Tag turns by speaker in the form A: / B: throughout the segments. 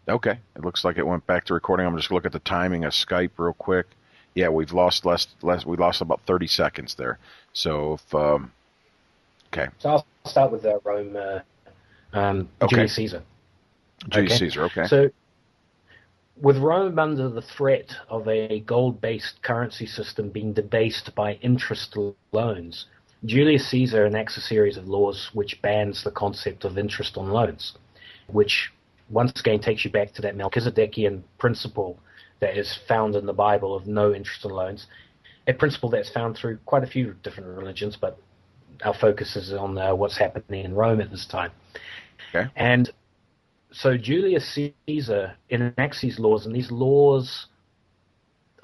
A: Okay. It looks like it went back to recording. I'm just looking at the timing of Skype real quick. Yeah, we've lost we lost about 30 seconds there. So if, okay.
B: So I'll start with Rome,
A: Okay.
B: Julius Caesar.
A: Julius
B: Okay,
A: Caesar. Okay.
B: so with Rome under the threat of a gold-based currency system being debased by interest loans, Julius Caesar enacts a series of laws which bans the concept of interest on loans, which once again takes you back to that Melchizedekian principle that is found in the Bible of no interest on loans, a principle that's found through quite a few different religions, but our focus is on what's happening in Rome at this time.
A: Okay.
B: And so Julius Caesar enacts these laws, and these laws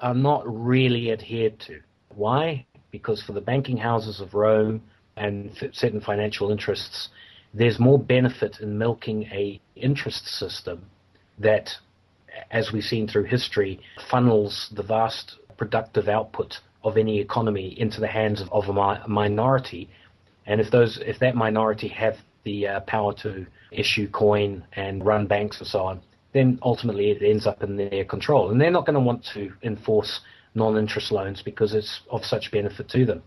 B: are not really adhered to. Why? Because for the banking houses of Rome and certain financial interests, there's more benefit in milking a interest system that, as we've seen through history, funnels the vast productive output of any economy into the hands of a minority. And if that minority have the power to issue coin and run banks and so on, then ultimately it ends up in their control. And they're not going to want to enforce non-interest loans because it's of such benefit to them.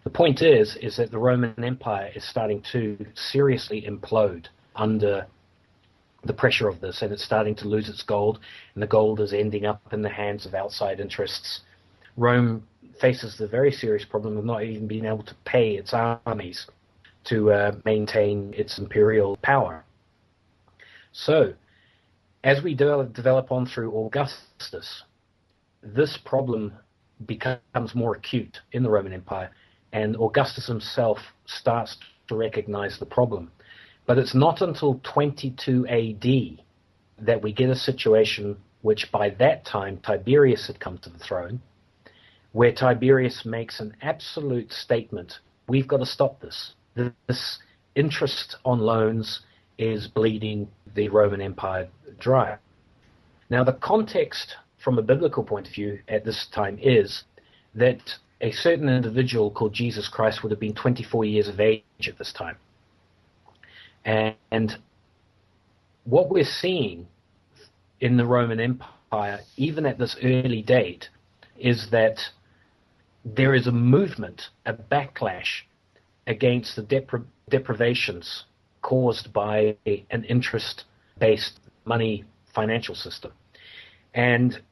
B: The point is that the Roman Empire is starting to seriously implode under the pressure of this, and it's starting to lose its gold, and the gold is ending up in the hands of outside interests. Rome faces the very serious problem of not even being able to pay its armies to maintain its imperial power. So, as we develop on through Augustus, this problem becomes more acute in the Roman Empire, and Augustus himself starts to recognize the problem. But it's not until 22 AD that we get a situation which by that time Tiberius had come to the throne, where Tiberius makes an absolute statement: we've got to stop this. This interest on loans is bleeding the Roman Empire dry. Now, the context from a biblical point of view at this time is that a certain individual called Jesus Christ would have been 24 years of age at this time. And what we're seeing in the Roman Empire, even at this early date, is that there is a movement, a backlash against the deprivations caused by an interest-based money financial system. And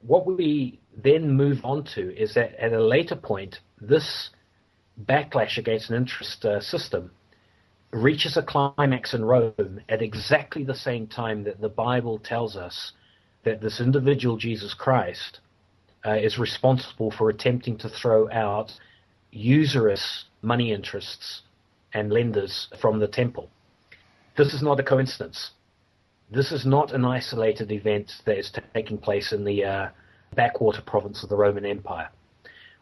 B: what we then move on to is that at a later point, this backlash against an interest system reaches a climax in Rome at exactly the same time that the Bible tells us that this individual, Jesus Christ, is responsible for attempting to throw out usurious money interests and lenders from the temple. This is not a coincidence. This is not an isolated event that is taking place in the backwater province of the Roman Empire.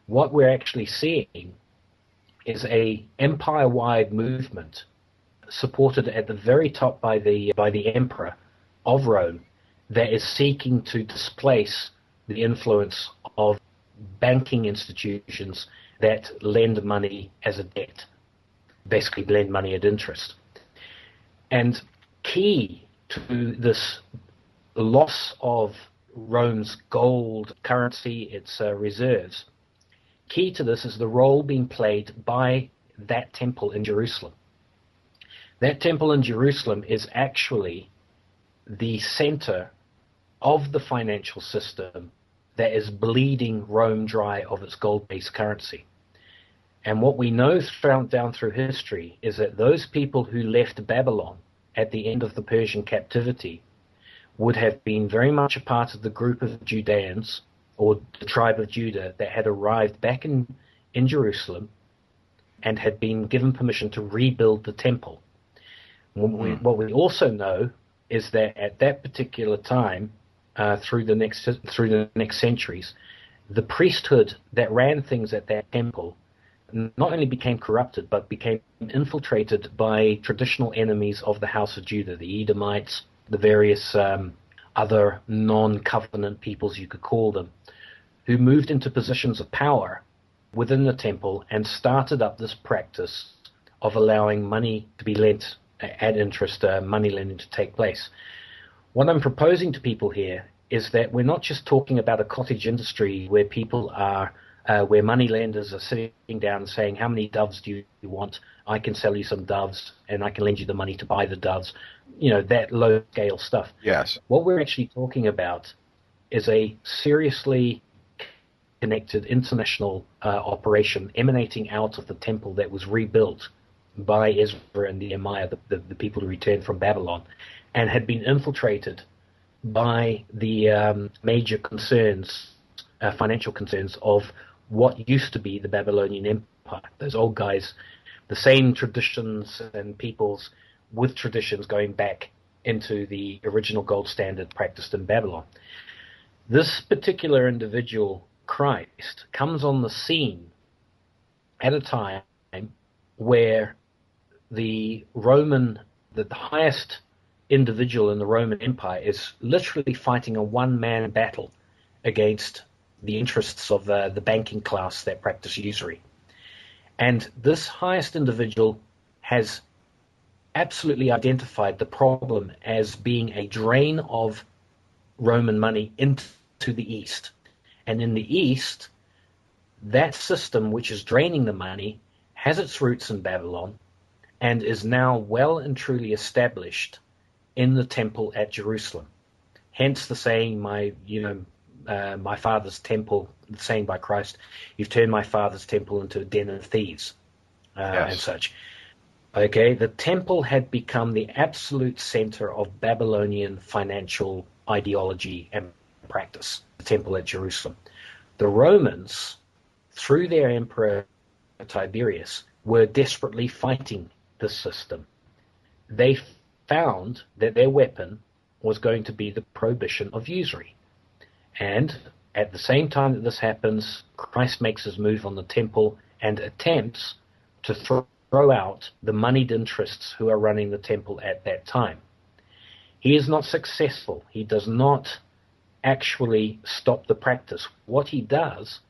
B: What we're actually seeing is a empire-wide movement supported at the very top by the emperor of Rome that is seeking to displace the influence of banking institutions that lend money as a debt, basically lend money at interest. And key to this loss of Rome's gold currency, its reserves, key to this is the role being played by that temple in Jerusalem. That temple in Jerusalem is actually the center of the financial system that is bleeding Rome dry of its gold-based currency. And what we know down through history is that those people who left Babylon at the end of the Persian captivity would have been very much a part of the group of Judeans, or the tribe of Judah, that had arrived back in Jerusalem and had been given permission to rebuild the temple. What we also know is that at that particular time, through the next centuries, the priesthood that ran things at that temple not only became corrupted, but became infiltrated by traditional enemies of the house of Judah, the Edomites, the various other non-covenant peoples, you could call them, who moved into positions of power within the temple and started up this practice of allowing money to be lent at interest, money lending to take place. What I'm proposing to people here is that we're not just talking about a cottage industry where people are, where moneylenders are sitting down and saying, how many doves do you want? I can sell you some doves and I can lend you the money to buy the doves. That low scale stuff.
A: Yes.
B: What we're actually talking about is a seriously connected international operation emanating out of the temple that was rebuilt by Ezra and Nehemiah, the people who returned from Babylon, and had been infiltrated by the major concerns, financial concerns of what used to be the Babylonian Empire. Those old guys, the same traditions and peoples with traditions going back into the original gold standard practiced in Babylon. This particular individual, Christ, comes on the scene at a time where the highest individual in the Roman Empire is literally fighting a one-man battle against the interests of the banking class that practice usury. And this highest individual has absolutely identified the problem as being a drain of Roman money into the East. And in the East, that system which is draining the money has its roots in Babylon and is now well and truly established in the temple at Jerusalem. Hence the saying, my father's temple, the saying by Christ, you've turned my father's temple into a den of thieves, and such. Okay, the temple had become the absolute center of Babylonian financial ideology and practice, the temple at Jerusalem. The Romans, through their emperor Tiberius, were desperately fighting this system. They found that their weapon was going to be the prohibition of usury. And at the same time that this happens, Christ makes his move on the temple and attempts to throw out the moneyed interests who are running the temple at that time. He is not successful. He does not actually stop the practice. What he does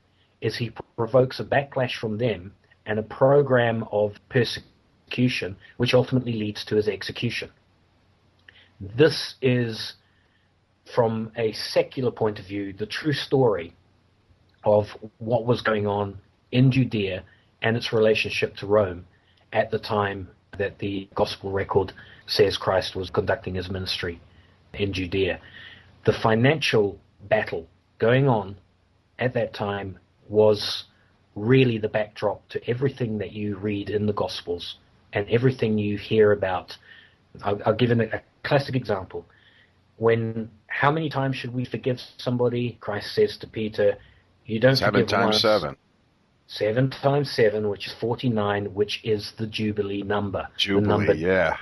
B: is he provokes a backlash from them and a program of persecution, which ultimately leads to his execution. This is, from a secular point of view, the true story of what was going on in Judea and its relationship to Rome at the time that the gospel record says Christ was conducting his ministry in Judea. The financial battle going on at that time was really the backdrop to everything that you read in the Gospels and everything you hear about. I'll give a classic example. How many times should we forgive somebody? Christ says to Peter, you don't forgive
A: 7 times
B: once.
A: 7.
B: 7 times 7, which is 49, which is the Jubilee number.
A: Jubilee, yeah.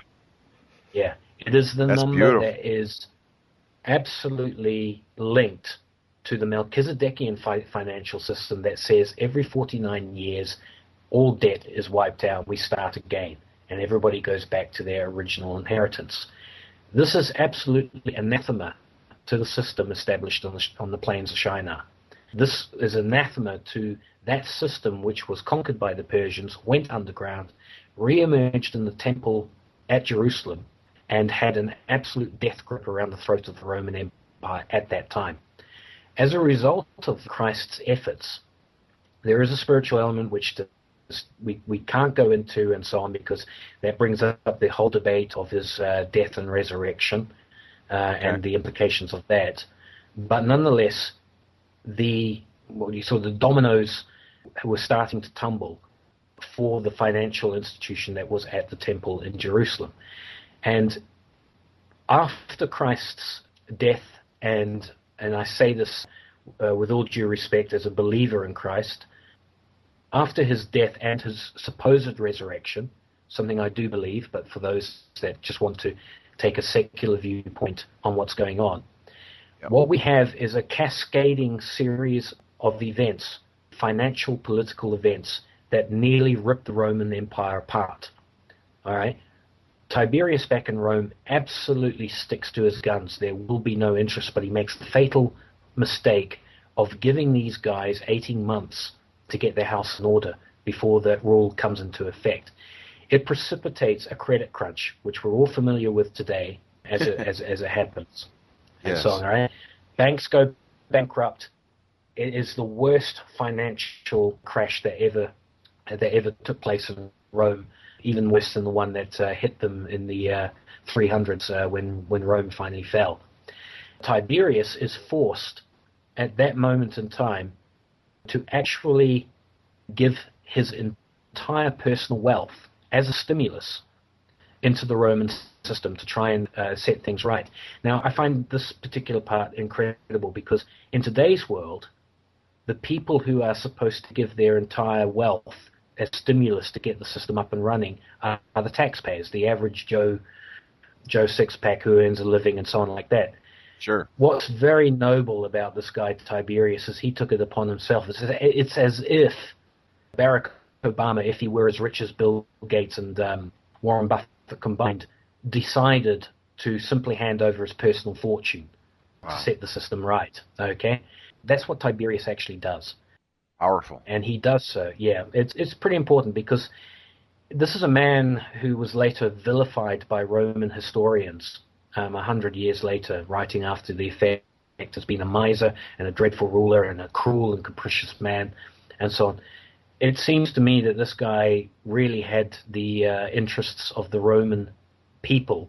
B: Yeah, it is the
A: That's
B: number
A: beautiful.
B: that is absolutely linked to the Melchizedekian financial system that says every 49 years all debt is wiped out, we start again, and everybody goes back to their original inheritance. This is absolutely anathema to the system established on the plains of Shinar. This is anathema to that system which was conquered by the Persians, went underground, re-emerged in the temple at Jerusalem, and had an absolute death grip around the throat of the Roman Empire at that time. As a result of Christ's efforts, there is a spiritual element which we can't go into and so on, because that brings up the whole debate of his death and resurrection and the implications of that. But nonetheless, the dominoes were starting to tumble for the financial institution that was at the temple in Jerusalem. And after Christ's death, and I say this with all due respect as a believer in Christ, after his death and his supposed resurrection, something I do believe, but for those that just want to take a secular viewpoint on what's going on, what we have is a cascading series of events, financial, political events, that nearly ripped the Roman Empire apart. All right? Tiberius back in Rome absolutely sticks to his guns. There will be no interest, but he makes the fatal mistake of giving these guys 18 months to get their house in order before that rule comes into effect. It precipitates a credit crunch, which we're all familiar with today, as it happens, and
A: Yes.
B: so on. Right? Banks go bankrupt. It is the worst financial crash that ever took place in Rome, even worse than the one that hit them in the 300s when Rome finally fell. Tiberius is forced at that moment in time to actually give his entire personal wealth as a stimulus into the Roman system to try and set things right. Now, I find this particular part incredible because in today's world, the people who are supposed to give their entire wealth as stimulus to get the system up and running are the taxpayers, the average Joe Six-Pack who earns a living and so on like that.
A: Sure.
B: What's very noble about this guy Tiberius is he took it upon himself. It's as if Barack Obama, if he were as rich as Bill Gates and Warren Buffett combined, decided to simply hand over his personal fortune to set the system right. Okay, that's what Tiberius actually does.
A: Powerful.
B: And he does so. Yeah, it's pretty important because this is a man who was later vilified by Roman historians 100 years later, writing after the effect as being a miser and a dreadful ruler and a cruel and capricious man, and so on. It seems to me that this guy really had the interests of the Roman people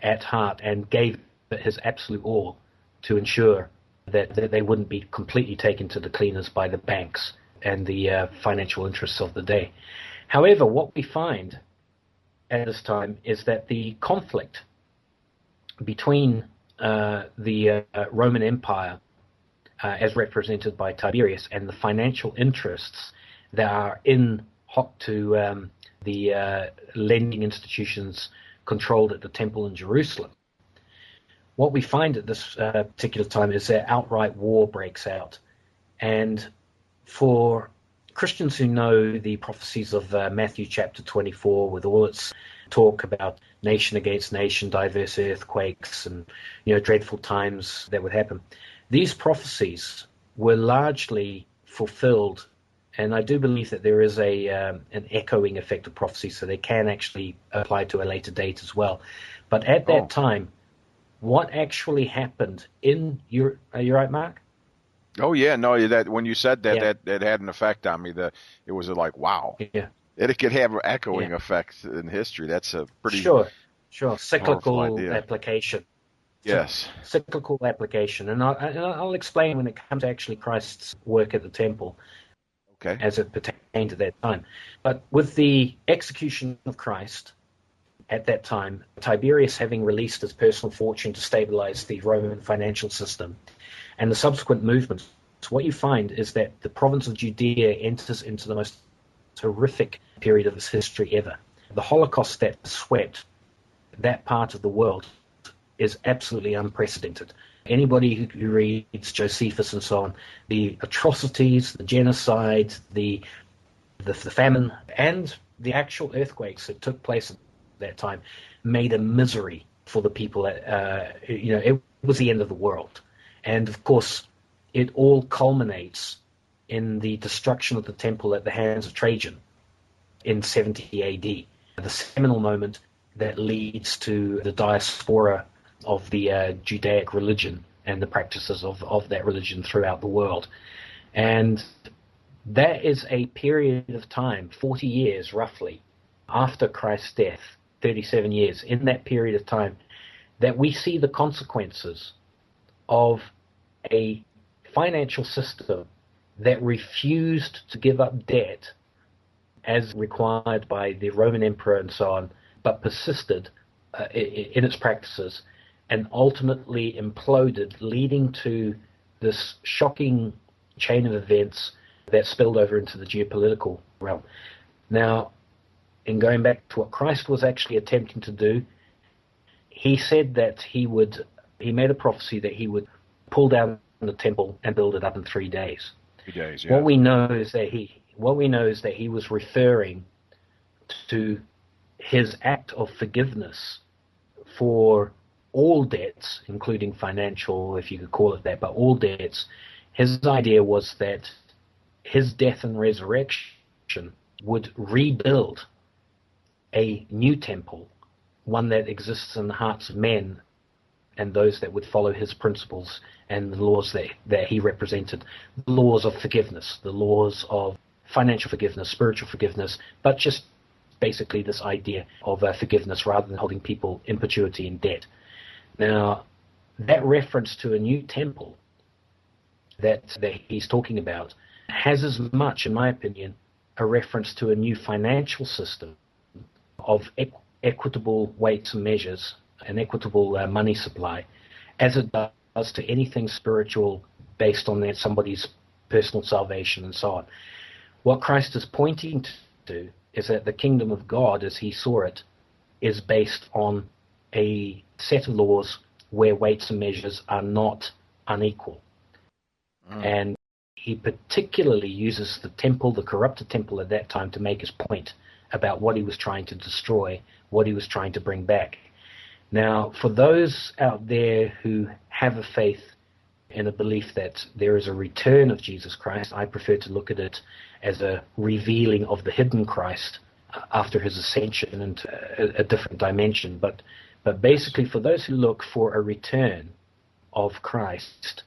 B: at heart and gave it his absolute all to ensure that they wouldn't be completely taken to the cleaners by the banks and the financial interests of the day. However, what we find at this time is that the conflict between the Roman Empire, as represented by Tiberius, and the financial interests that are in hock to the lending institutions controlled at the temple in Jerusalem. What we find at this particular time is that outright war breaks out. And for Christians who know the prophecies of Matthew chapter 24, with all its talk about nation against nation, diverse earthquakes, and dreadful times that would happen, these prophecies were largely fulfilled. And I do believe that there is an echoing effect of prophecy, so they can actually apply to a later date as well. But at that time, what actually happened in your... Are you right, Mark?
A: Oh yeah, no. That when you said that, that had an effect on me. It was like, wow.
B: Yeah.
A: It could have echoing effects in history. That's a pretty
B: sure cyclical
A: idea.
B: application.
A: Yes,
B: cyclical application, and I'll explain when it comes to actually Christ's work at the temple.
A: Okay.
B: As it pertained to that time. But with the execution of Christ at that time, Tiberius having released his personal fortune to stabilize the Roman financial system, and the subsequent movements, what you find is that the province of Judea enters into the most horrific period of its history ever. The Holocaust that swept that part of the world is absolutely unprecedented. Anybody who reads Josephus and so on, the atrocities, the genocide, the famine, and the actual earthquakes that took place at that time made a misery for the people. It was the end of the world. And of course, it all culminates in the destruction of the temple at the hands of Trajan in 70 AD, the seminal moment that leads to the diaspora of the Judaic religion and the practices of that religion throughout the world. And that is a period of time, 40 years roughly, after Christ's death, 37 years, in that period of time, that we see the consequences of a financial system that refused to give up debt as required by the Roman emperor and so on, but persisted in its practices and ultimately imploded, leading to this shocking chain of events that spilled over into the geopolitical realm. Now, in going back to what Christ was actually attempting to do, he said that he made a prophecy that he would pull down the temple and build it up in 3 days.
A: 3 days, yeah.
B: What we know is that he was referring to his act of forgiveness for all debts, including financial, if you could call it that, but all debts. His idea was that his death and resurrection would rebuild a new temple, one that exists in the hearts of men and those that would follow his principles and the laws that he represented, the laws of forgiveness, the laws of financial forgiveness, spiritual forgiveness, but just basically this idea of forgiveness rather than holding people in perpetuity in debt. Now, that reference to a new temple that he's talking about has as much, in my opinion, a reference to a new financial system of equitable weights and measures, an equitable money supply, as it does to anything spiritual based on that somebody's personal salvation and so on. What Christ is pointing to is that the kingdom of God, as he saw it, is based on a set of laws where weights and measures are not unequal. And he particularly uses the temple, the corrupted temple at that time, to make his point about what he was trying to destroy, what he was trying to bring back. Now, for those out there who have a faith and a belief that there is a return of Jesus Christ, I prefer to look at it as a revealing of the hidden Christ after his ascension into a different dimension. But basically, for those who look for a return of Christ,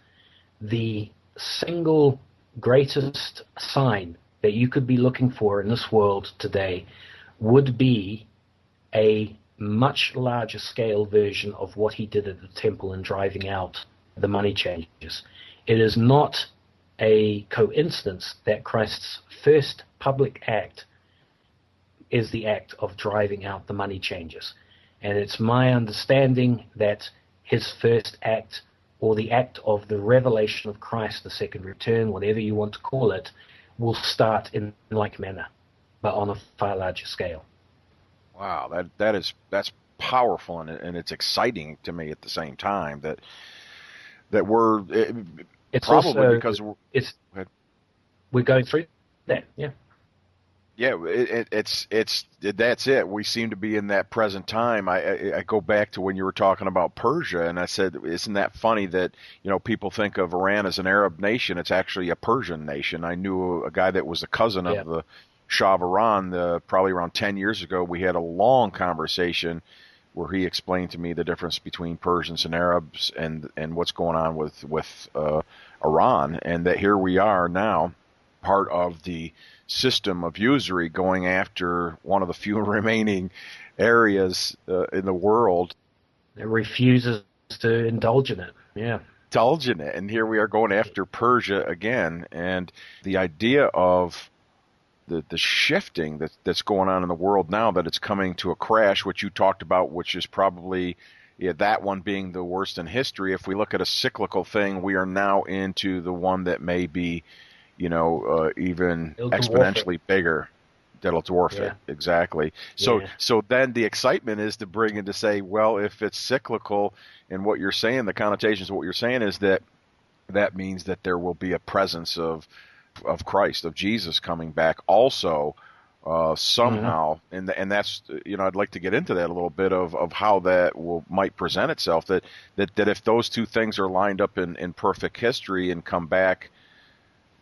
B: the single greatest sign that you could be looking for in this world today would be a much larger scale version of what he did at the temple in driving out the money changers. It is not a coincidence that Christ's first public act is the act of driving out the money changers. And it's my understanding that his first act, or the act of the revelation of Christ, the second return, whatever you want to call it, will start in like manner, but on a far larger scale.
A: Wow, that's powerful, and it's exciting to me at the same time that it's probably also, because
B: we're going through that, yeah.
A: Yeah, it's that's it. We seem to be in that present time. I go back to when you were talking about Persia, and I said, isn't that funny that, people think of Iran as an Arab nation? It's actually a Persian nation. I knew a guy that was a cousin of the Shah of Iran. Probably around 10 years ago, we had a long conversation where he explained to me the difference between Persians and Arabs and what's going on with Iran, and that here we are now, part of the system of usury, going after one of the few remaining areas in the world.
B: It refuses to indulge in it. Yeah.
A: Indulge in it. And here we are going after Persia again. And the idea of the shifting that's going on in the world now, that it's coming to a crash, which you talked about, which is probably that one being the worst in history. If we look at a cyclical thing, we are now into the one that may be even exponentially bigger, that'll dwarf it. Exactly. So then the excitement is to bring in to say, well, if it's cyclical, and what you're saying, the connotations of what you're saying is that means that there will be a presence of Christ, of Jesus coming back also somehow, and that's I'd like to get into that a little bit of how that might present itself. That if those two things are lined up in perfect history and come back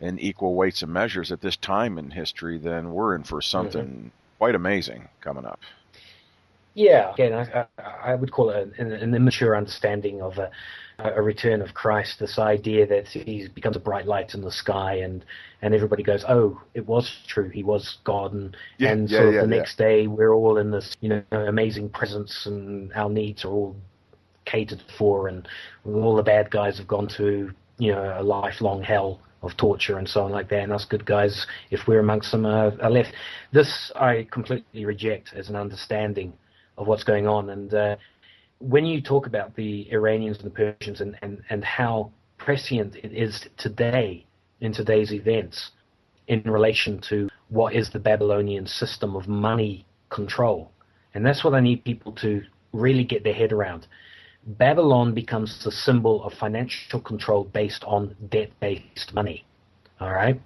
A: in equal weights and measures at this time in history, then we're in for something quite amazing coming up.
B: Yeah, again, I would call it an immature understanding of a return of Christ, this idea that he becomes a bright light in the sky, and everybody goes, oh, it was true, he was God, and the next day we're all in this amazing presence, and our needs are all catered for, and all the bad guys have gone to a lifelong hell of torture and so on like that, and us good guys, if we're amongst them, are left. This I completely reject as an understanding of what's going on. And when you talk about the Iranians and the Persians and how prescient it is today, in today's events, in relation to what is the Babylonian system of money control, and that's what I need people to really get their head around. Babylon becomes the symbol of financial control based on debt-based money, all right?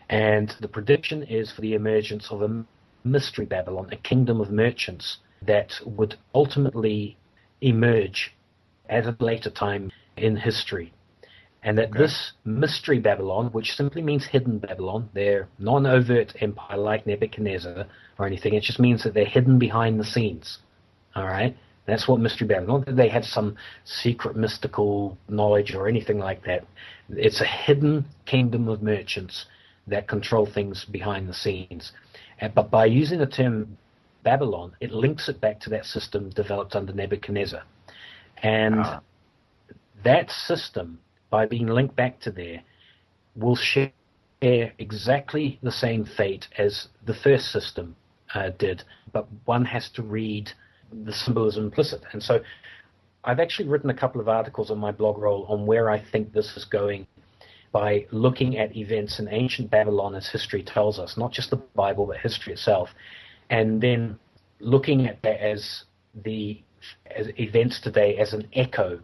B: And the prediction is for the emergence of a mystery Babylon, a kingdom of merchants that would ultimately emerge at a later time in history. And that this mystery Babylon, which simply means hidden Babylon, they're non-overt empire like Nebuchadnezzar or anything, it just means that they're hidden behind the scenes, all right? That's what Mystery Babylon. Not that they had some secret mystical knowledge or anything like that. It's a hidden kingdom of merchants that control things behind the scenes. But by using the term Babylon, it links it back to that system developed under Nebuchadnezzar. And that system, by being linked back to there, will share exactly the same fate as the first system did, but one has to read the symbolism implicit. And so I've actually written a couple of articles on my blog roll on where I think this is going by looking at events in ancient Babylon as history tells us, not just the Bible, but history itself, and then looking at that as events today as an echo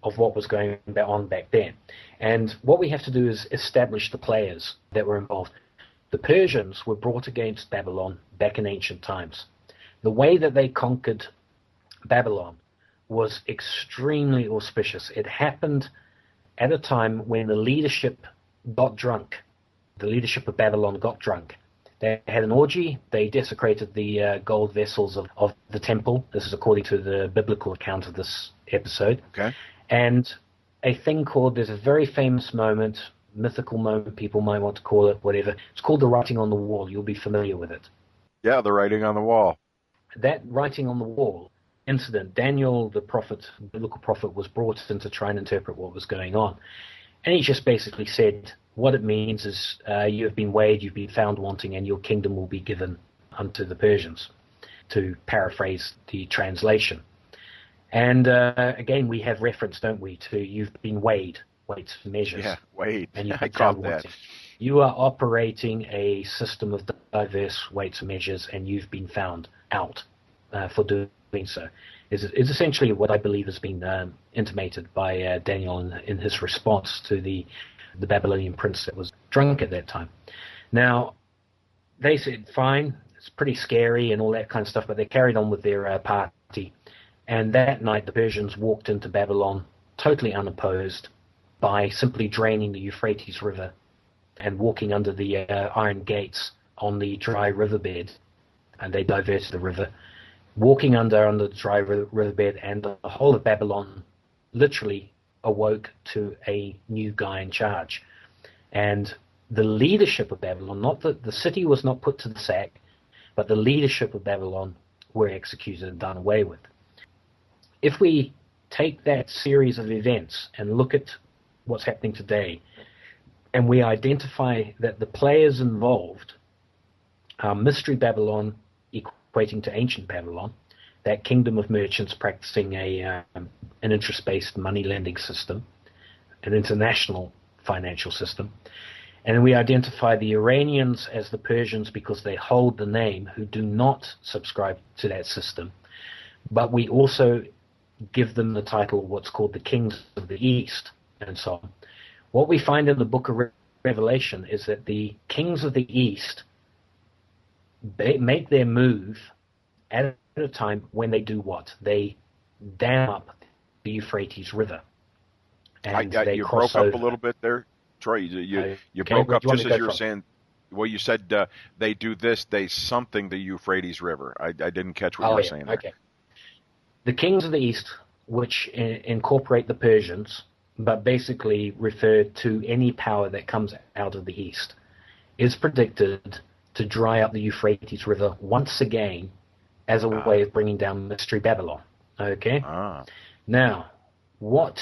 B: of what was going on back then. And what we have to do is establish the players that were involved. The Persians were brought against Babylon back in ancient times. The way that they conquered Babylon was extremely auspicious. It happened at a time when the leadership got drunk. The leadership of Babylon got drunk. They had an orgy. They desecrated the gold vessels of the temple. This is according to the biblical account of this episode.
A: Okay.
B: And a thing called, there's a very famous moment, mythical moment, people might want to call it, whatever. It's called the writing on the wall. You'll be familiar with it.
A: Yeah, the writing on the wall.
B: That writing on the wall incident, Daniel, the prophet, biblical prophet, was brought in to try and interpret what was going on. And he just basically said, what it means is you have been weighed, you've been found wanting, and your kingdom will be given unto the Persians, to paraphrase the translation. And again, we have reference, don't we, to you've been weighed, weights for measures.
A: Yeah, weighed.
B: And you've
A: I
B: been
A: caught
B: found
A: that.
B: wanting. You are operating a system of diverse weights and measures, and you've been found out for doing so. Is essentially what I believe has been intimated by Daniel in his response to the Babylonian prince that was drunk at that time. Now, they said, fine, it's pretty scary and all that kind of stuff, but they carried on with their party. And that night, the Persians walked into Babylon totally unopposed by simply draining the Euphrates River and walking under the iron gates on the dry riverbed. And they diverted the river, walking under the dry riverbed, and the whole of Babylon literally awoke to a new guy in charge. And the leadership of Babylon, not the city was not put to the sack, but the leadership of Babylon were executed and done away with. If we take that series of events and look at what's happening today, and we identify that the players involved are Mystery Babylon equating to ancient Babylon, that kingdom of merchants practicing an interest-based money lending system, an international financial system, and we identify the Iranians as the Persians because they hold the name, who do not subscribe to that system, but we also give them the title of what's called the Kings of the East, and so on. What we find in the book of Revelation is that the Kings of the East make their move at a time when they do what? They dam up the Euphrates River. And they
A: you
B: cross
A: broke
B: over.
A: up a little bit there, Troy. You
B: Okay,
A: broke up just as you were
B: from?
A: saying. Well, you said they do this, they something the Euphrates River. I didn't catch what you were saying there.
B: Okay. The Kings of the East, which incorporate the Persians, but basically refer to any power that comes out of the East, is predicted to dry up the Euphrates River once again as a way of bringing down Mystery Babylon. Okay? Now, what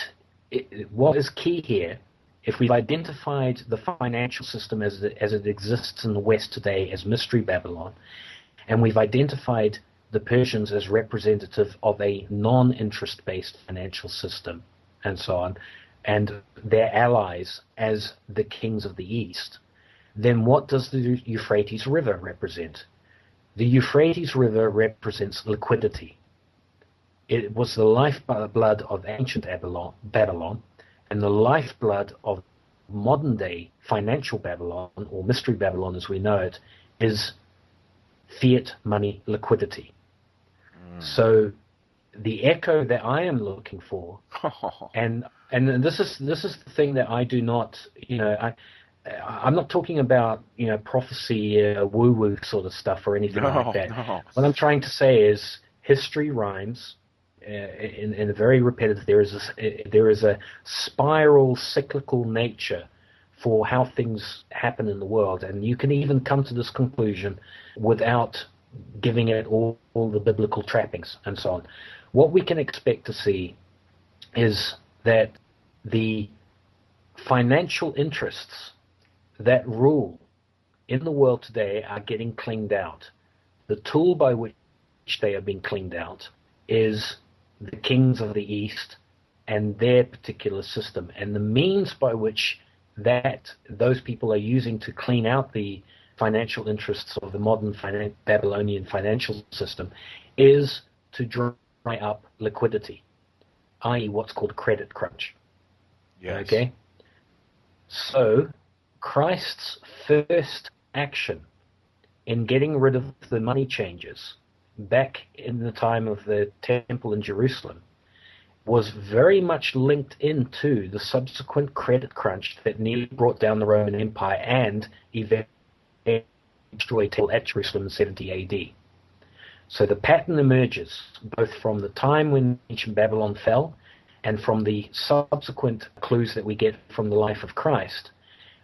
B: is key here, if we've identified the financial system as it exists in the West today as Mystery Babylon, and we've identified the Persians as representative of a non-interest-based financial system, and so on, and their allies as the kings of the East, then what does the Euphrates River represent? The Euphrates River represents liquidity. It was the lifeblood of ancient Babylon, and the lifeblood of modern-day financial Babylon, or Mystery Babylon as we know it, is fiat money liquidity. So the echo that I am looking for, and this is the thing that I do not, I'm not talking about prophecy, woo-woo sort of stuff or anything like that.
A: No.
B: What I'm trying to say is history rhymes. in a very repetitive, there is a spiral, cyclical nature for how things happen in the world, and you can even come to this conclusion without giving it all the biblical trappings and so on. What we can expect to see is that the financial interests that rule in the world today are getting cleaned out. The tool by which they are being cleaned out is the kings of the East and their particular system. And the means by which those people are using to clean out the financial interests of the modern Babylonian financial system is to dry up liquidity, i.e. what's called credit crunch.
A: Yes.
B: Okay? So Christ's first action in getting rid of the money changers back in the time of the temple in Jerusalem was very much linked into the subsequent credit crunch that nearly brought down the Roman Empire and eventually destroyed the temple at Jerusalem in 70 AD. So the pattern emerges both from the time when ancient Babylon fell and from the subsequent clues that we get from the life of Christ.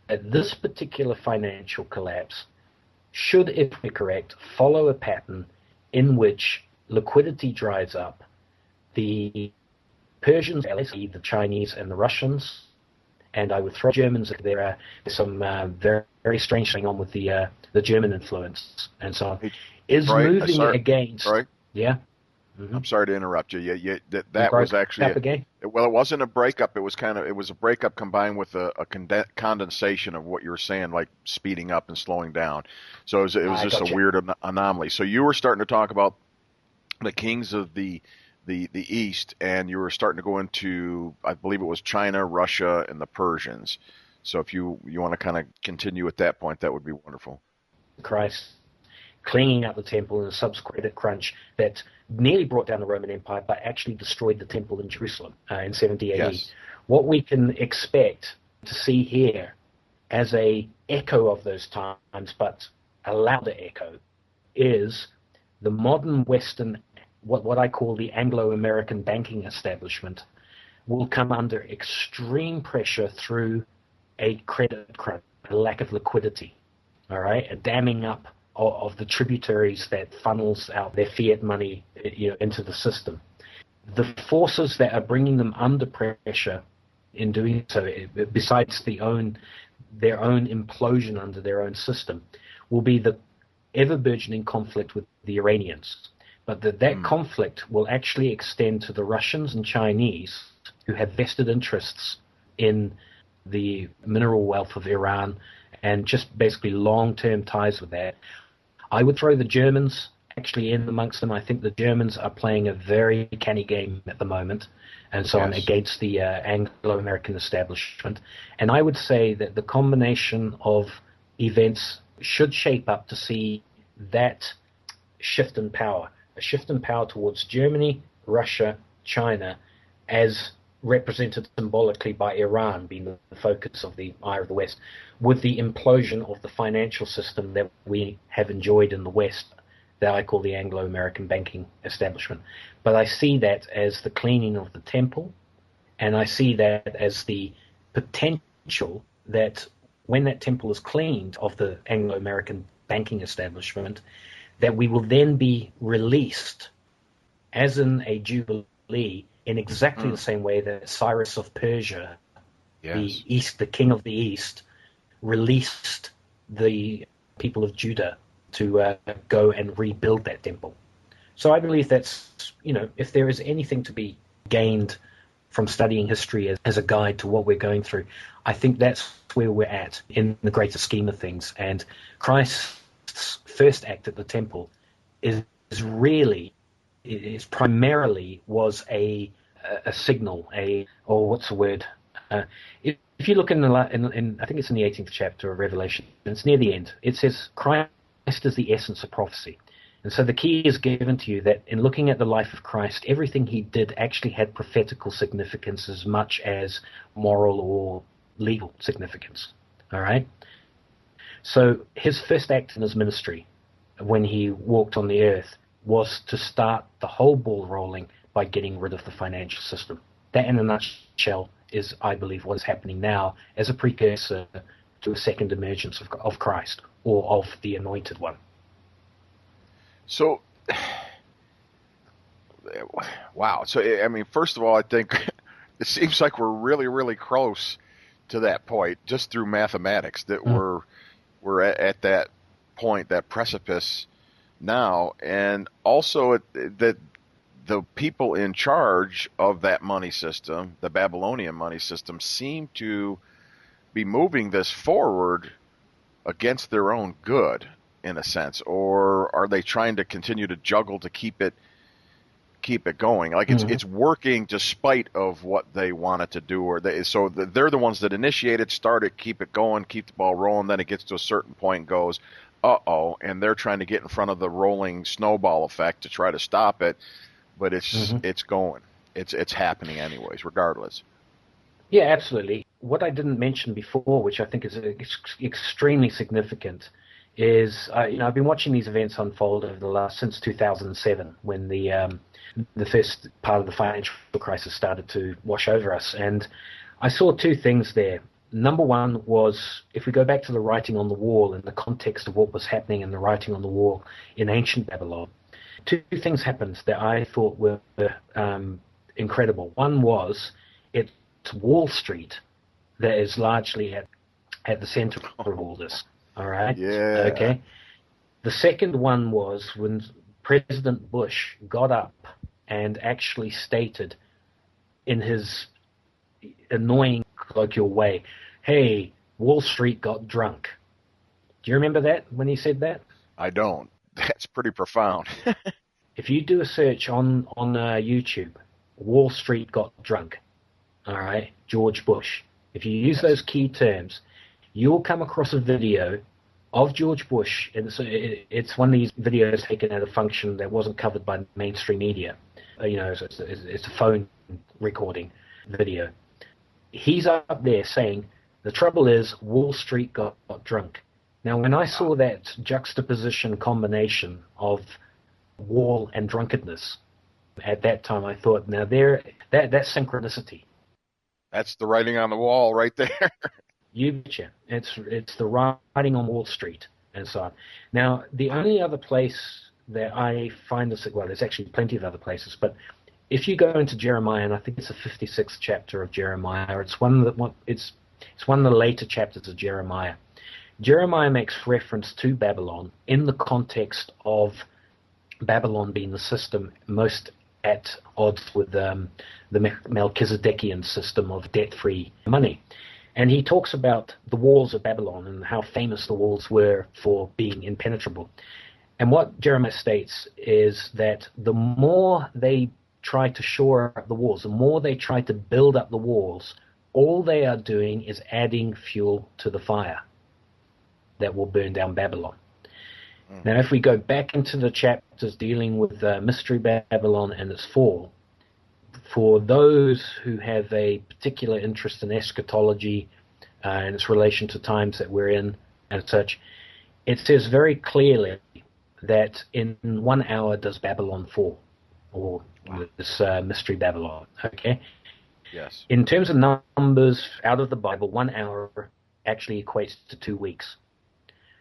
B: That this particular financial collapse should, if we're correct, follow a pattern in which liquidity dries up. The Persians, the Chinese and the Russians, and I would throw Germans. There's some very, very strange thing on with the German influence and so on, is moving against.
A: Right.
B: Yeah.
A: Mm-hmm. I'm sorry to interrupt you. That was actually well, it wasn't a breakup. It was a breakup combined with a condensation of what you were saying, like speeding up and slowing down. So it was just a weird anomaly. So you were starting to talk about the kings of the East, and you were starting to go into, I believe it was China, Russia, and the Persians. So if you want to kind of continue at that point, that would be wonderful.
B: Christ cleaning up the temple in a subsequent crunch that nearly brought down the Roman Empire, but actually destroyed the temple in Jerusalem in 70 AD.
A: Yes.
B: What we can expect to see here as a echo of those times, but a louder echo, is the modern Western, what I call the Anglo-American banking establishment, will come under extreme pressure through a credit crunch, a lack of liquidity, all right, a damming up of the tributaries that funnels out their fiat money into the system. The forces that are bringing them under pressure in doing so, besides their own implosion under their own system, will be the ever-burgeoning conflict with the Iranians. But that conflict will actually extend to the Russians and Chinese, who have vested interests in the mineral wealth of Iran and just basically long-term ties with that. I would throw the Germans actually in amongst them. I think the Germans are playing a very canny game at the moment and so on against the Anglo-American establishment. And I would say that the combination of events should shape up to see that shift in power, a shift in power towards Germany, Russia, China, as represented symbolically by Iran being the focus of the eye of the West, with the implosion of the financial system that we have enjoyed in the West, that I call the Anglo-American banking establishment. But I see that as the cleaning of the temple, and I see that as the potential that when that temple is cleaned of the Anglo-American banking establishment, that we will then be released, as in a jubilee, in exactly the same way that Cyrus of Persia, the king of the East, released the people of Judah to go and rebuild that temple. So I believe that's, if there is anything to be gained from studying history as a guide to what we're going through, I think that's where we're at in the greater scheme of things. And Christ's first act at the temple primarily was a signal, if you look in I think it's in the 18th chapter of Revelation, it's near the end, it says Christ is the essence of prophecy. And so the key is given to you that in looking at the life of Christ, everything he did actually had prophetical significance as much as moral or legal significance. All right? So his first act in his ministry when he walked on the earth was to start the whole ball rolling by getting rid of the financial system. That, in a nutshell, is, I believe, what is happening now as a precursor to a second emergence of Christ, or of the Anointed One.
A: So, wow. So, I mean, first of all, I think it seems like we're really, really close to that point just through mathematics, that we're at that point, that precipice now. And also that the people in charge of that money system, the Babylonian money system, seem to be moving this forward against their own good, in a sense. Or are they trying to continue to juggle to keep it going? Like it's working despite of what they want it to do, or they're the ones that initiate it, start it, keep it going, keep the ball rolling. Then it gets to a certain point and goes, and they're trying to get in front of the rolling snowball effect to try to stop it. But it's going. It's happening anyways, regardless.
B: Yeah, absolutely. What I didn't mention before, which I think is extremely significant, is I've been watching these events unfold since 2007, when the first part of the financial crisis started to wash over us, and I saw two things there. Number one was, if we go back to the writing on the wall, in the context of what was happening in the writing on the wall in ancient Babylon, two things happened that I thought were incredible. One was, it's Wall Street that is largely at the center of all this. All right?
A: Yeah.
B: Okay. The second one was when President Bush got up and actually stated, in his annoying, colloquial way, "Hey, Wall Street got drunk." Do you remember that, when he said that?
A: I don't. That's pretty profound.
B: If you do a search on YouTube, Wall Street got drunk, all right, George Bush. If you use those key terms, you'll come across a video of George Bush, and it's one of these videos taken at a function that wasn't covered by mainstream media. It's a phone recording video. He's up there saying, "The trouble is, Wall Street got drunk." Now, when I saw that juxtaposition combination of wall and drunkenness, at that time I thought, now that's synchronicity.
A: That's the writing on the wall right there.
B: You betcha. It's the writing on Wall Street and so on. Now, the only other place that I find this, well, there's actually plenty of other places, but if you go into Jeremiah, and I think it's the 56th chapter of Jeremiah, it's one of the later chapters of Jeremiah. Jeremiah makes reference to Babylon in the context of Babylon being the system most at odds with the Melchizedekian system of debt-free money. And he talks about the walls of Babylon and how famous the walls were for being impenetrable. And what Jeremiah states is that the more they try to shore up the walls, the more they try to build up the walls, all they are doing is adding fuel to the fire that will burn down Babylon. Now, if we go back into the chapters dealing with Mystery Babylon and its fall, for those who have a particular interest in eschatology and its relation to times that we're in and such, it says very clearly that in 1 hour does Babylon fall, or this Mystery Babylon, okay?
A: Yes.
B: In terms of numbers out of the Bible, 1 hour actually equates to 2 weeks.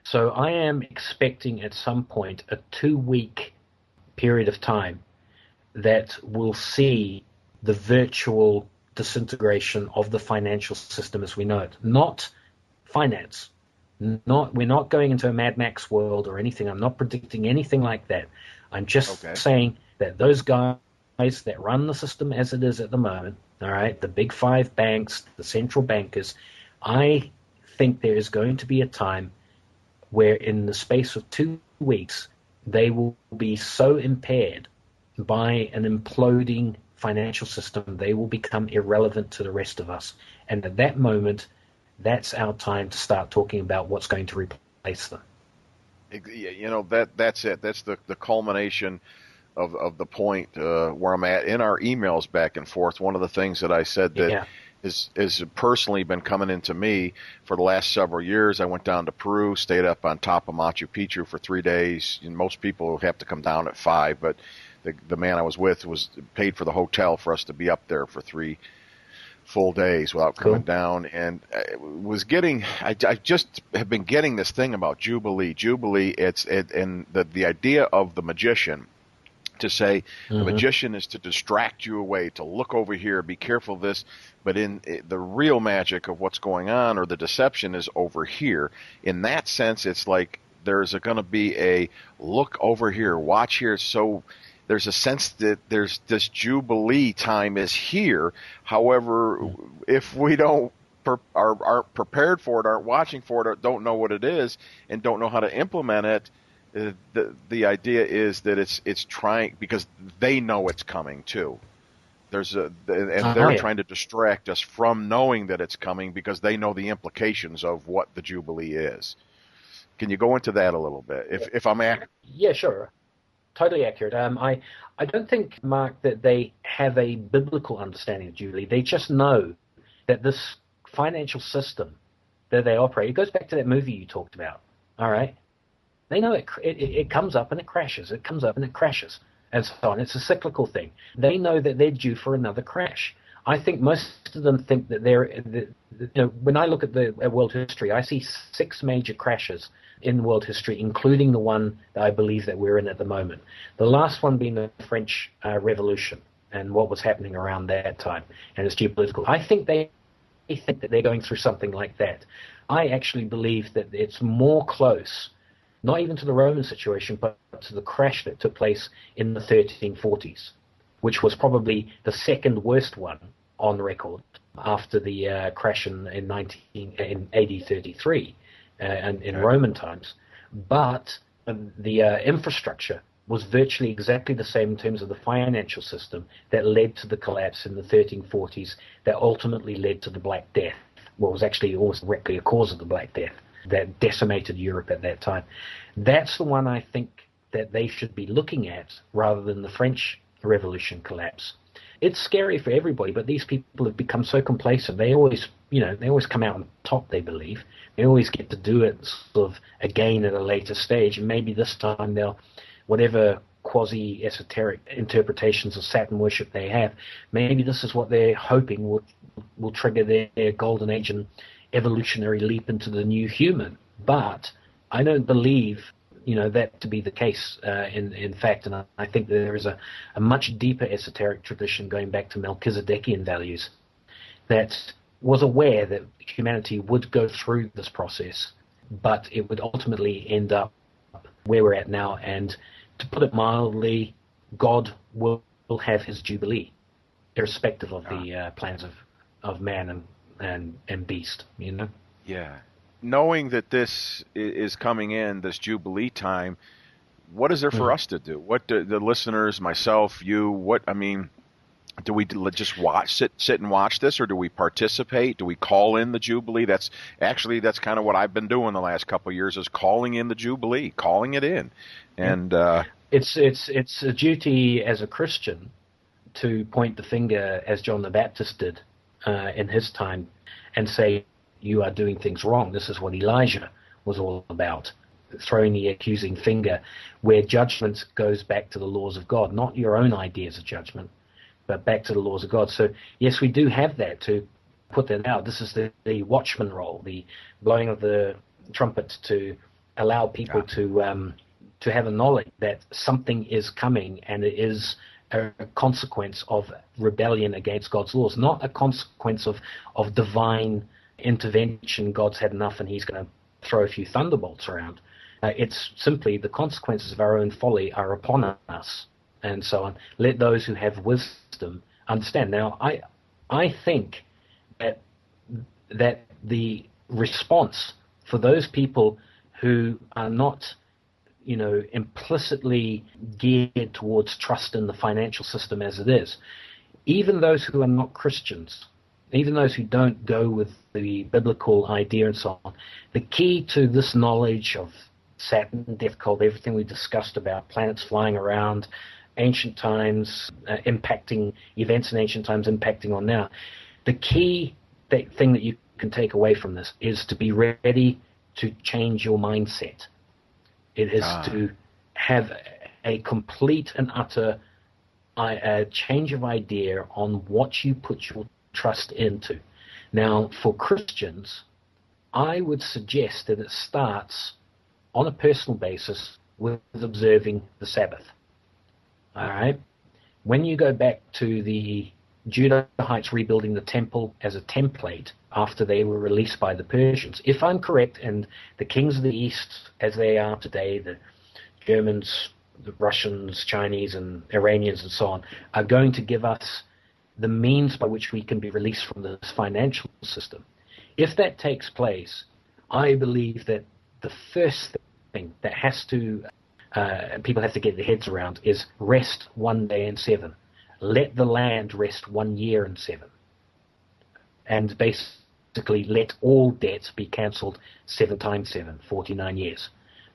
B: So I am expecting at some point a 2-week period of time that will see the virtual disintegration of the financial system as we know it. Not finance. We're not going into a Mad Max world or anything. I'm not predicting anything like that. I'm just saying that those guys that run the system as it is at the moment, all right, the big 5 banks, the central bankers, I think there is going to be a time where in the space of 2 weeks, they will be so impaired by an imploding financial system, they will become irrelevant to the rest of us. And at that moment, that's our time to start talking about what's going to replace them.
A: That's it. That's the culmination of the point where I'm at. In our emails back and forth, one of the things that I said that is personally been coming into me for the last several years. I went down to Peru, stayed up on top of Machu Picchu for 3 days. And most people have to come down at 5, but the man I was with was paid for the hotel for us to be up there for 3 full days without coming down, and I just have been getting this thing about Jubilee. And the idea of the magician, to say the magician is to distract you away, to look over here, be careful of this, but in the real magic of what's going on, or the deception, is over here. In that sense, it's like there's going to be a look over here, watch here, so there's a sense that there's this Jubilee time is here. However, if we aren't prepared for it, aren't watching for it, or don't know what it is, and don't know how to implement it, the idea is that it's trying, because they know it's coming too. They're trying to distract us from knowing that it's coming, because they know the implications of what the Jubilee is. Can you go into that a little bit, if I'm accurate?
B: Yeah, sure. Totally accurate. I don't think, Mark, that they have a biblical understanding of Jubilee. They just know that this financial system that they operate, it goes back to that movie you talked about, all right? They know it comes up and it crashes. It comes up and it crashes, and so on. It's a cyclical thing. They know that they're due for another crash. I think most of them think that when I look at world history, I see 6 major crashes in world history, including the one that I believe that we're in at the moment. The last one being the French Revolution and what was happening around that time, and it's geopolitical. I think they think that they're going through something like that. I actually believe that it's more close, not even to the Roman situation, but to the crash that took place in the 1340s, which was probably the second worst one on record after the crash in AD 33 in Roman times. But the infrastructure was virtually exactly the same in terms of the financial system that led to the collapse in the 1340s, that ultimately led to the Black Death. Well, was actually almost directly a cause of the Black Death that decimated Europe at that time. That's the one I think that they should be looking at, rather than the French Revolution collapse. It's scary for everybody, but these people have become so complacent. They always come out on top, they believe. They always get to do it sort of again at a later stage, and maybe this time whatever quasi-esoteric interpretations of Saturn worship they have, maybe this is what they're hoping will trigger their golden age and evolutionary leap into the new human. But I don't believe that to be the case in fact, and I think that there is a much deeper esoteric tradition going back to Melchizedekian values that was aware that humanity would go through this process, but it would ultimately end up where we're at now. And to put it mildly, God will have his Jubilee, irrespective of the plans of man and beast,
A: Yeah. Knowing that this is coming in, this Jubilee time, what is there for us to do? What do the listeners, myself, you, do we just sit and watch this, or do we participate? Do we call in the Jubilee? That's kind of what I've been doing the last couple of years, is calling in the Jubilee, calling it in. And
B: it's a duty as a Christian to point the finger, as John the Baptist did in his time, and say, you are doing things wrong. This is what Elijah was all about, throwing the accusing finger, where judgment goes back to the laws of God, not your own ideas of judgment, but back to the laws of God. So, yes, we do have that to put that out. This is the watchman role, the blowing of the trumpet to allow people to have a knowledge that something is coming, and it is a consequence of rebellion against God's laws, not a consequence of divine intervention. God's had enough and he's going to throw a few thunderbolts around. It's simply the consequences of our own folly are upon us, and so on. Let those who have wisdom understand. Now, I think that the response for those people who are not implicitly geared towards trust in the financial system as it is, even those who are not Christians, even those who don't go with the biblical idea and so on, the key to this knowledge of Saturn, death cult, everything we discussed about planets flying around, ancient times, impacting events in ancient times, impacting on now, the key thing that you can take away from this is to be ready to change your mindset. It is to have a complete and utter a change of idea on what you put your trust into. Now, for Christians, I would suggest that it starts on a personal basis with observing the Sabbath. All right? When you go back to the Judahites rebuilding the temple as a template after they were released by the Persians, if I'm correct, and the kings of the East, as they are today, the Germans, the Russians, Chinese, and Iranians, and so on, are going to give us the means by which we can be released from this financial system. If that takes place, I believe that the first thing that has to people have to get their heads around is rest 1 day in 7. Let the land rest 1 year in 7. And basically let all debts be cancelled 7 times 7, 49 years.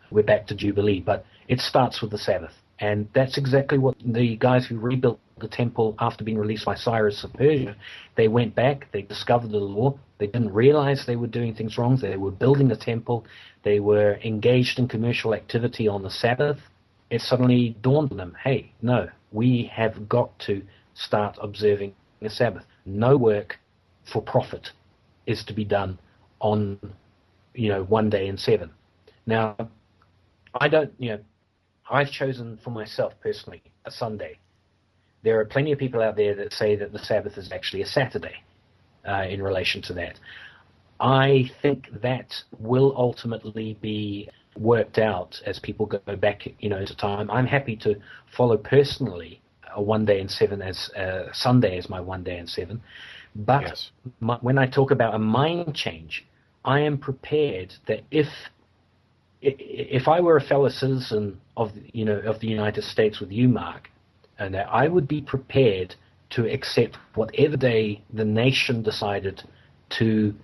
B: We're back to Jubilee, but it starts with the Sabbath. And that's exactly what the guys who rebuilt the temple after being released by Cyrus of Persia, they went back, they discovered the law, they didn't realize they were doing things wrong, they were building the temple, they were engaged in commercial activity on the Sabbath. It suddenly dawned on them, hey, no, we have got to start observing the Sabbath. No work for profit is to be done on, 1 day in 7. Now, I've chosen for myself personally a Sunday. There are plenty of people out there that say that the Sabbath is actually a Saturday in relation to that. I think that will ultimately be worked out as people go back, to time. I'm happy to follow personally a 1 day in 7 as Sunday as my 1 day in 7. But
A: Yes.
B: When I talk about a mind change, I am prepared that if I were a fellow citizen of the United States with you, Mark, and that I would be prepared to accept whatever day the nation decided to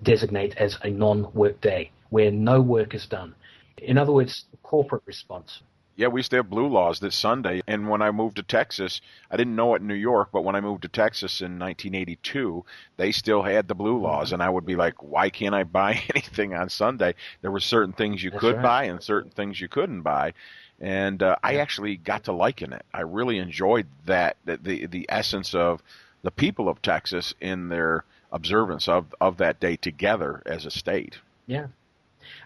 B: designate as a non-work day, where no work is done. In other words, corporate response.
A: Yeah, we used to have blue laws this Sunday, and when I moved to Texas, I didn't know it in New York, but when I moved to Texas in 1982, they still had the blue laws, and I would be like, why can't I buy anything on Sunday? There were certain things you could buy and certain things you couldn't buy, and I actually got to liking it. I really enjoyed the essence of the people of Texas in their observance of that day together as a state.
B: Yeah.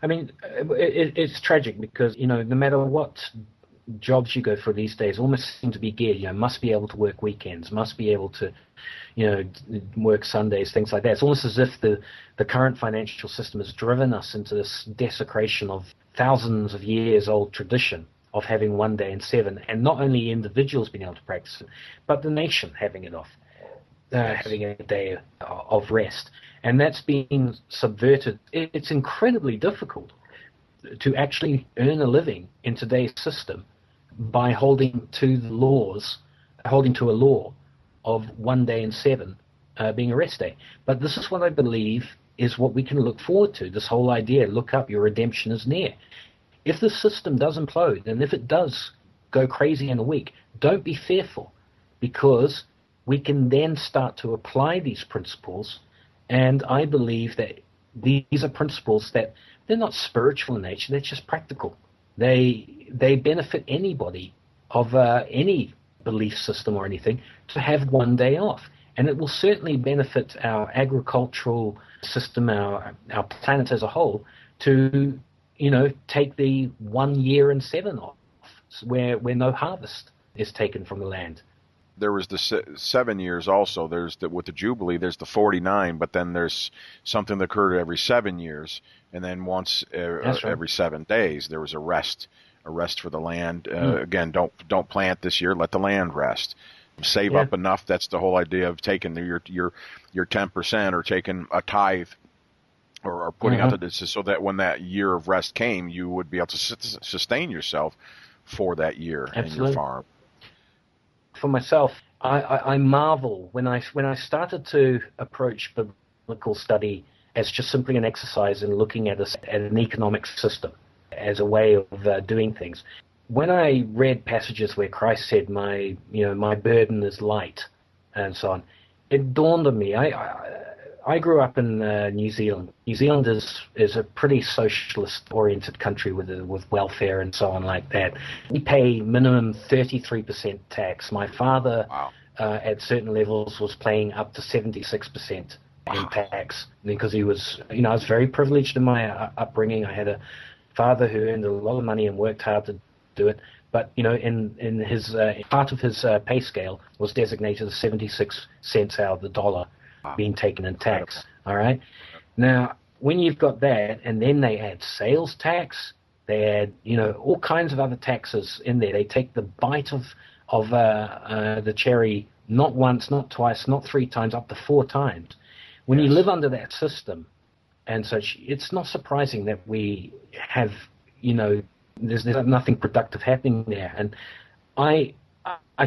B: I mean, it's tragic because, no matter what jobs you go for these days, almost seem to be geared, must be able to work weekends, must be able to, work Sundays, things like that. It's almost as if the current financial system has driven us into this desecration of thousands of years old tradition of having 1 day in 7, and not only individuals being able to practice it, but the nation having it off. Having a day of rest. And that's being subverted. It's incredibly difficult to actually earn a living in today's system by holding to a law of 1 day in 7 being a rest day. But this is what I believe is what we can look forward to, this whole idea, look up, your redemption is near. If the system does implode, and if it does go crazy in a week, don't be fearful, because we can then start to apply these principles, and I believe that these are principles that they're not spiritual in nature, they're just practical. They benefit anybody of any belief system or anything to have 1 day off. And it will certainly benefit our agricultural system, our planet as a whole, to take the 1 year in 7 off, where no harvest is taken from the land.
A: There was the 7 years also. There's with the Jubilee, there's the 49, but then there's something that occurred every 7 years, and then once every 7 days there was a rest for the land. Again, don't plant this year. Let the land rest. Save up enough. That's the whole idea of taking your 10% or taking a tithe or putting out the so that when that year of rest came, you would be able to sustain yourself for that year in your farm.
B: For myself, I marvel when I started to approach biblical study as just simply an exercise in looking at an economic system as a way of doing things. When I read passages where Christ said, "My burden is light," and so on, it dawned on me. I grew up in New Zealand. New Zealand is a pretty socialist-oriented country with welfare and so on like that. We pay minimum 33% tax. My father,
A: Wow.
B: at certain levels, was paying up to 76% in tax because he was, I was very privileged in my upbringing. I had a father who earned a lot of money and worked hard to do it. But, in his part of his pay scale was designated as 76 cents out of the dollar being taken in tax. All right. Now, when you've got that, and then they add sales tax, they add, all kinds of other taxes in there. They take the bite of the cherry not once, not twice, not 3 times, up to 4 times. When you live under that system and such, it's not surprising that we have, there's nothing productive happening there. And I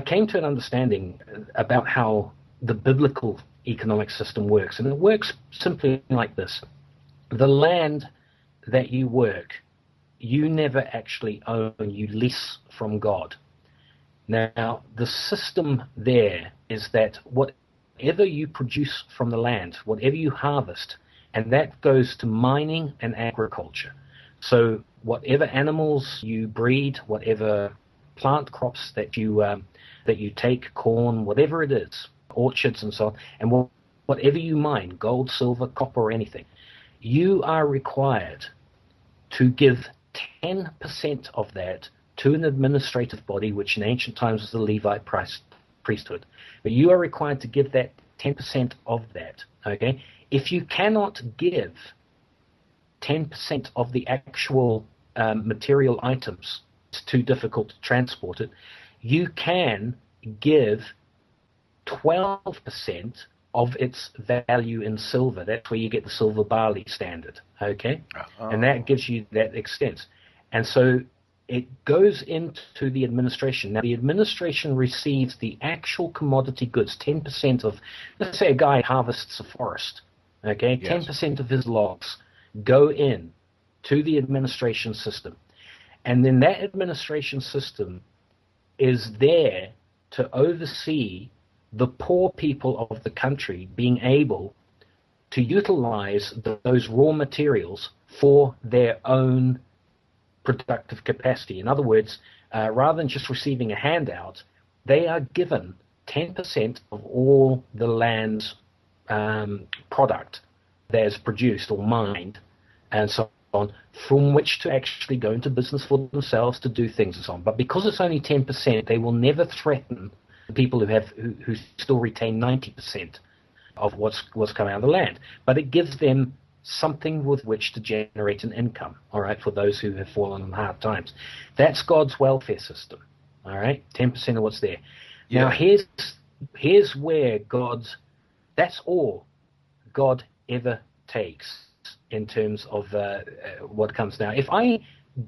B: came to an understanding about how the biblical economic system works, and it works simply like this. The land that you work, you never actually own, you lease from God. Now, the system there is that whatever you produce from the land, whatever you harvest, and that goes to mining and agriculture. So whatever animals you breed, whatever plant crops that you take, corn, whatever it is, orchards and so on, and whatever you mine, gold, silver, copper, or anything, you are required to give 10% of that to an administrative body, which in ancient times was the Levite priesthood. But you are required to give that 10% of that, okay? If you cannot give 10% of the actual material items, it's too difficult to transport it, you can give 12% of its value in silver. That's where you get the silver barley standard, okay? And that gives you that extent. And so it goes into the administration. Now, the administration receives the actual commodity goods, 10% of, let's say a guy harvests a forest, okay? Yes. 10% of his logs go in to the administration system. And then that administration system is there to oversee the poor people of the country being able to utilize those raw materials for their own productive capacity. In other words, rather than just receiving a handout, they are given 10% of all the land's product that is produced or mined and so on, from which to actually go into business for themselves to do things and so on. But because it's only 10%, they will never threaten the people who still retain 90% of what's coming out of the land. But it gives them something with which to generate an income, all right, for those who have fallen on hard times. That's God's welfare system, all right, 10% of what's there. Yeah. Now, here's where that's all God ever takes in terms of what comes now. If I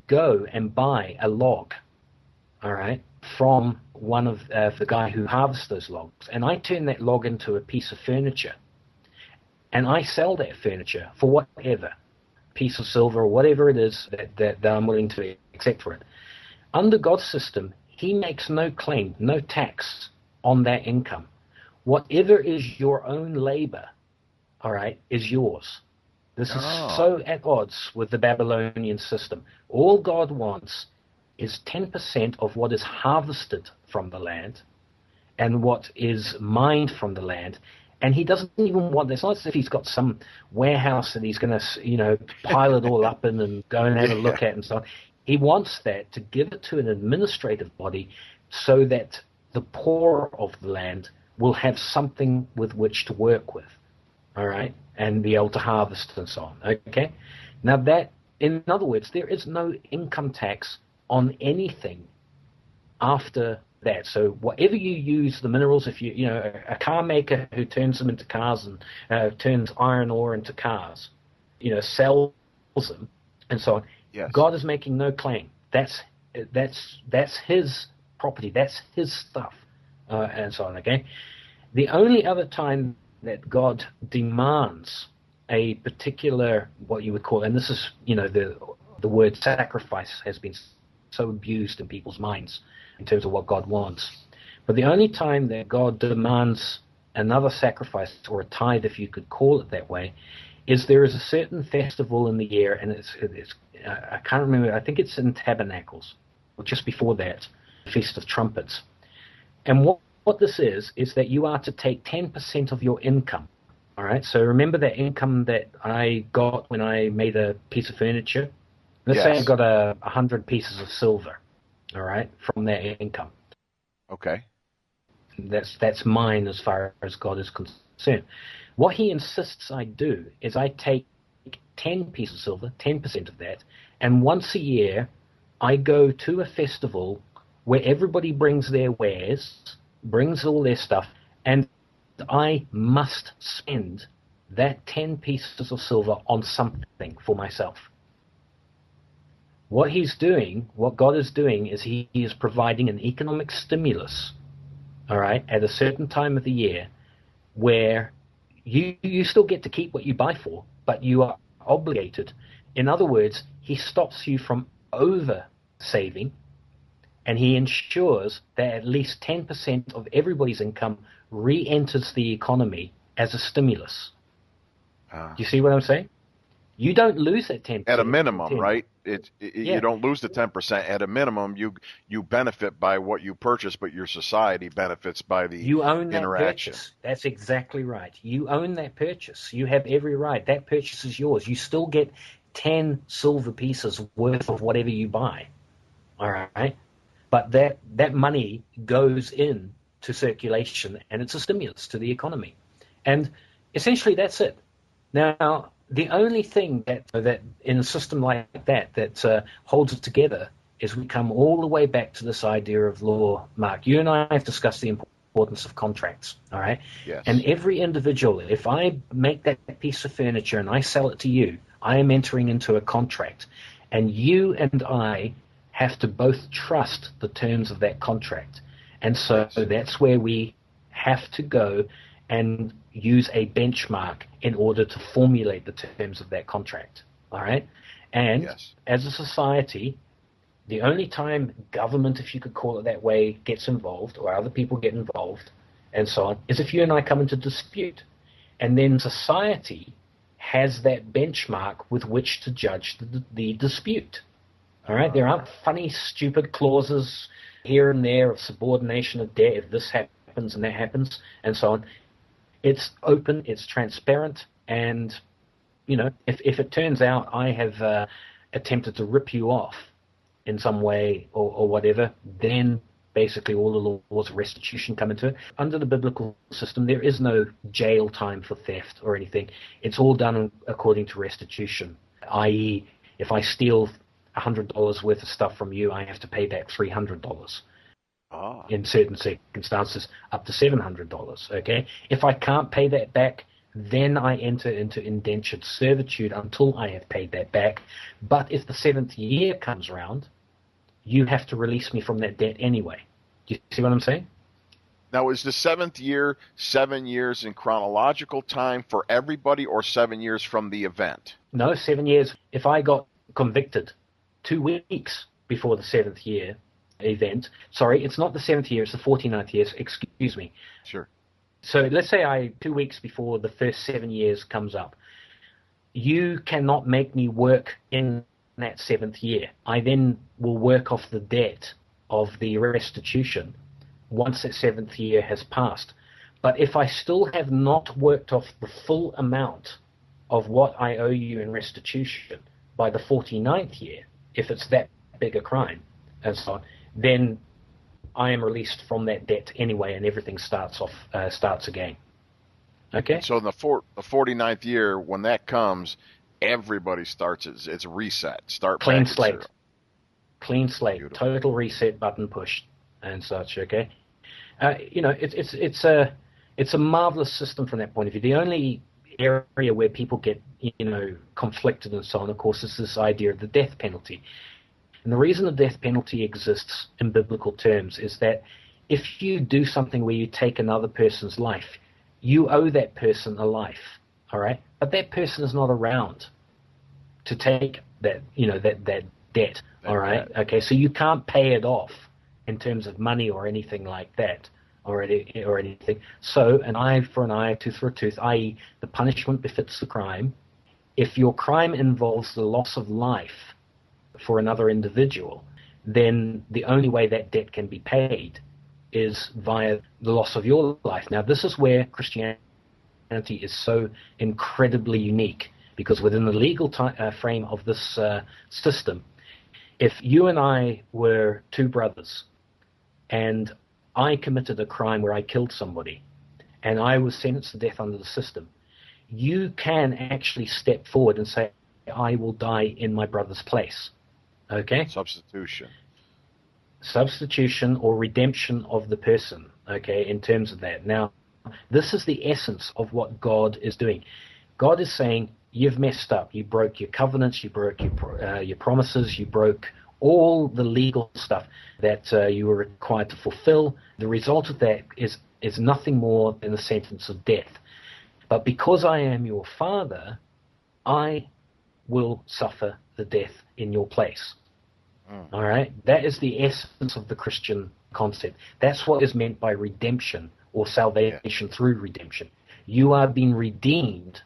B: go and buy a log, all right, from one of the guy who harvests those logs, and I turn that log into a piece of furniture, and I sell that furniture for whatever, piece of silver or whatever it is that I'm willing to accept for it. Under God's system, he makes no claim, no tax on that income. Whatever is your own labor, all right, is yours. This is so at odds with the Babylonian system. All God wants is 10% of what is harvested from the land and what is mined from the land. And he doesn't even want this. It's not as if he's got some warehouse that he's going to, pile it all up in and go and have a look at and so on. He wants that to give it to an administrative body so that the poor of the land will have something with which to work with, all right, and be able to harvest and so on, okay? Now that, in other words, there is no income tax on anything after that. So whatever you use, the minerals, if a car maker who turns them into cars and turns iron ore into cars, sells them and so on. Yes. God is making no claim. That's his property. That's his stuff, and so on. Okay. The only other time that God demands a particular, what you would call, and this is, the word sacrifice has been so abused in people's minds in terms of what God wants. But the only time that God demands another sacrifice, or a tithe, if you could call it that way, is there is a certain festival in the year, and it's I can't remember, I think it's in Tabernacles, or just before that, Feast of Trumpets. And what this is that you are to take 10% of your income. All right, so remember that income that I got when I made a piece of furniture? Let's say I got 100 pieces of silver, all right, from that income.
A: Okay.
B: That's mine as far as God is concerned. What he insists I do is I take 10 pieces of silver, 10% of that, and once a year I go to a festival where everybody brings their wares, brings all their stuff, and I must spend that 10 pieces of silver on something for myself. What he's doing, what God is doing, is he is providing an economic stimulus, all right, at a certain time of the year where you still get to keep what you buy for, but you are obligated. In other words, he stops you from over-saving, and he ensures that at least 10% of everybody's income re-enters the economy as a stimulus. Do you see what I'm saying? You don't lose that 10%.
A: At a minimum, right? You don't lose the 10%. At a minimum, you benefit by what you purchase, but your society benefits by the
B: you own that
A: interaction.
B: Purchase. That's exactly right. You own that purchase. You have every right. That purchase is yours. You still get 10 silver pieces worth of whatever you buy. All right? But that money goes in to circulation, and it's a stimulus to the economy. And essentially that's it. Now, the only thing that in a system like that holds it together is we come all the way back to this idea of law. Mark, you and I have discussed the importance of contracts, all right?
A: Yes.
B: And every individual, if I make that piece of furniture and I sell it to you, I am entering into a contract. And you and I have to both trust the terms of that contract. And so that's where we have to go and use a benchmark in order to formulate the terms of that contract. All right? And as a society, the only time government, if you could call it that way, gets involved, or other people get involved, and so on, is if you and I come into dispute. And then society has that benchmark with which to judge the dispute. All right? There aren't funny, stupid clauses here and there of subordination of debt if this happens and that happens, and so on. It's open, it's transparent, and, you know, if it turns out I have attempted to rip you off in some way or whatever, then basically all the laws of restitution come into it. Under the biblical system, there is no jail time for theft or anything. It's all done according to restitution, i.e., if I steal $100 worth of stuff from you, I have to pay back $300. In certain circumstances, up to $700, okay? If I can't pay that back, then I enter into indentured servitude until I have paid that back. But if the 7th year comes around, you have to release me from that debt anyway. Do you see what I'm saying?
A: Now, is the 7th year 7 years in chronological time for everybody, or 7 years from the event?
B: No, 7 years. If I got convicted 2 weeks before the 7th year event. Sorry, it's not the 7th year, it's the 49th year. Excuse me.
A: Sure.
B: So let's say 2 weeks before the first 7 years comes up. You cannot make me work in that 7th year. I then will work off the debt of the restitution once that 7th year has passed. But if I still have not worked off the full amount of what I owe you in restitution by the 49th year, if it's that big a crime, and so on, then I am released from that debt anyway, and everything starts again. Okay?
A: So in the 49th year, when that comes, everybody starts, it's reset. Start
B: clean
A: back at
B: slate.
A: zero.
B: Clean slate.
A: Beautiful.
B: Total reset button pushed and such, okay? You know, it's a marvelous system from that point of view. The only area where people get, you know, conflicted and so on, of course, is this idea of the death penalty. And the reason the death penalty exists in biblical terms is that if you do something where you take another person's life, you owe that person a life, all right? But that person is not around to take that, you know, that debt, all right? Okay, so you can't pay it off in terms of money or anything like that, or anything. So an eye for an eye, a tooth for a tooth, i.e. the punishment befits the crime. If your crime involves the loss of life for another individual, then the only way that debt can be paid is via the loss of your life. Now, this is where Christianity is so incredibly unique, because within the legal frame of this system, if you and I were two brothers, and I committed a crime where I killed somebody, and I was sentenced to death under the system, you can actually step forward and say, I will die in my brother's place. Okay? Substitution or redemption of the person, okay, in terms of that. Now, this is the essence of what God is doing. God is saying, you've messed up. You broke your covenants, you broke your promises, you broke all the legal stuff that you were required to fulfill. The result of that is nothing more than a sentence of death. But because I am your father, I will suffer the death in your place. All right? That is the essence of the Christian concept. That's what is meant by redemption or salvation through redemption. You are being redeemed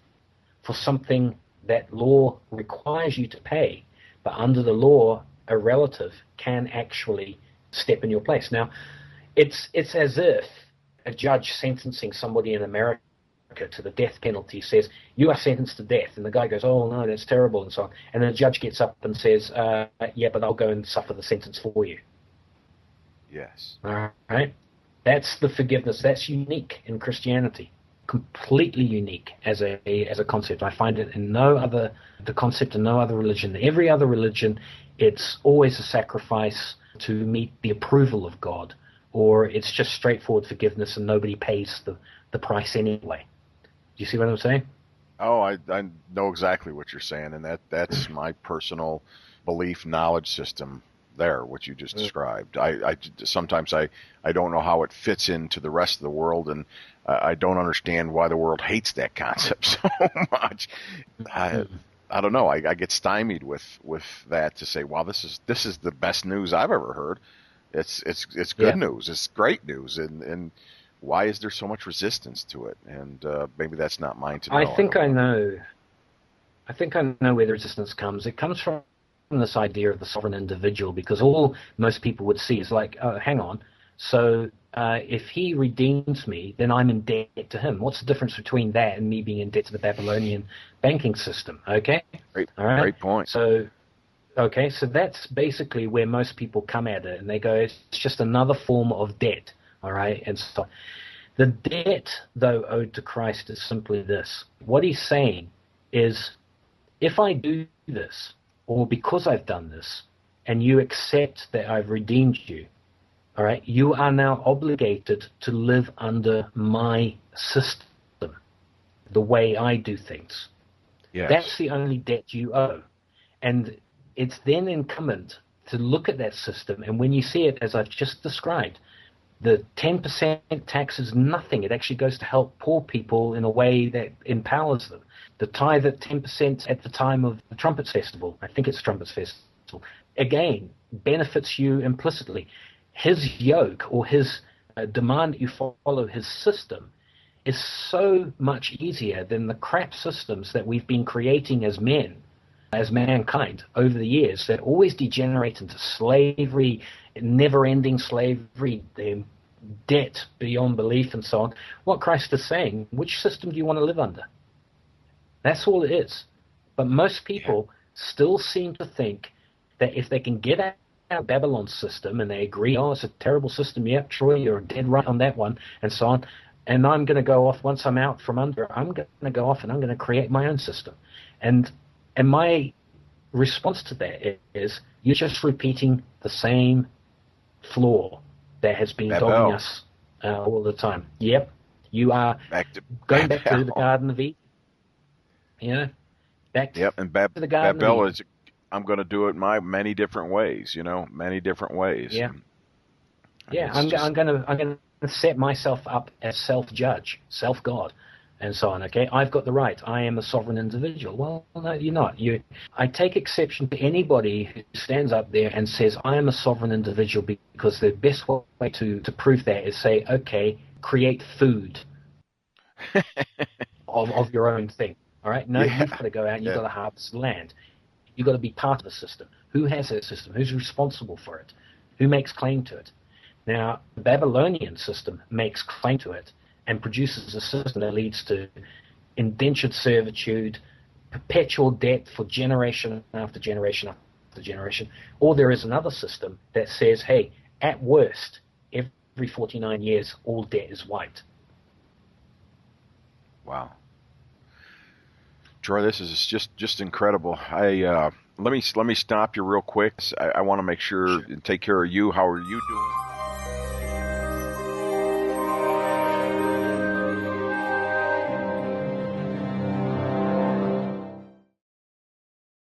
B: for something that law requires you to pay, but under the law, a relative can actually step in your place. Now, it's as if a judge sentencing somebody in America to the death penalty says, you are sentenced to death, and the guy goes, oh no, that's terrible, and so on, and then the judge gets up and says, yeah, but I'll go and suffer the sentence for you.
A: Yes.
B: All right? That's the forgiveness. That's unique in Christianity. Completely unique as a concept. I find it in the concept in no other religion. Every other religion, it's always a sacrifice to meet the approval of God, or it's just straightforward forgiveness and nobody pays the price anyway. Do you see what I'm saying?
A: Oh, I know exactly what you're saying, and that's my personal belief knowledge system there, what you just described. I sometimes I don't know how it fits into the rest of the world, and I don't understand why the world hates that concept so much. I don't know. I get stymied with that to say, wow, this is the best news I've ever heard. It's good news. It's great news, and why is there so much resistance to it? And maybe that's not mine to know.
B: I think I know where the resistance comes. It comes from this idea of the sovereign individual, because all most people would see is like, oh, hang on. So if he redeems me, then I'm in debt to him. What's the difference between that and me being in debt to the Babylonian banking system? Okay? All right?
A: Great point.
B: So that's basically where most people come at it, and they go, it's just another form of debt. All right? And so the debt, though, owed to Christ is simply this. What he's saying is, if I do this, or because I've done this, and you accept that I've redeemed you, all right, you are now obligated to live under my system, the way I do things.
A: Yes.
B: That's the only debt you owe. And it's then incumbent to look at that system, and when you see it, as I've just described, the 10% tax is nothing. It actually goes to help poor people in a way that empowers them. The tithe at 10% at the time of the Trumpets Festival, I think it's Trumpets Festival, again, benefits you implicitly. His yoke, or his demand that you follow his system, is so much easier than the crap systems that we've been creating as men, as mankind, over the years, that always degenerate into slavery, never-ending slavery, debt beyond belief, and so on. What Christ is saying, which system do you want to live under? That's all it is. But most people still seem to think that if they can get out of Babylon's system, and they agree, oh, it's a terrible system, yep, Troy, you're dead right on that one, and so on, and I'm going to go off, once I'm out from under, I'm going to go off and I'm going to create my own system. And my response to that is, you're just repeating the same flaw that has been dogging us all the time. Yep, you are going back to the Garden of Eden. You know, back to the Garden of Eden.
A: Is, I'm going to do it many different ways. Many different ways.
B: Yeah, I'm going to set myself up as self-judge, self-God, and so on. Okay, I've got the right. I am a sovereign individual. Well, no, you're not. I take exception to anybody who stands up there and says I am a sovereign individual, because the best way to prove that is say, okay, create food of your own thing. All right, no,
A: Yeah.
B: you've got to go out and you've
A: Yeah.
B: got to harvest land. You've got to be part of the system. Who has that system? Who's responsible for it? Who makes claim to it? Now, the Babylonian system makes claim to it and produces a system that leads to indentured servitude, perpetual debt for generation after generation after generation. Or there is another system that says, hey, at worst, every 49 years, all debt is wiped.
A: Wow. Troy, this is just incredible. Let me stop you real quick. I want to make sure and take care of you. How are you doing?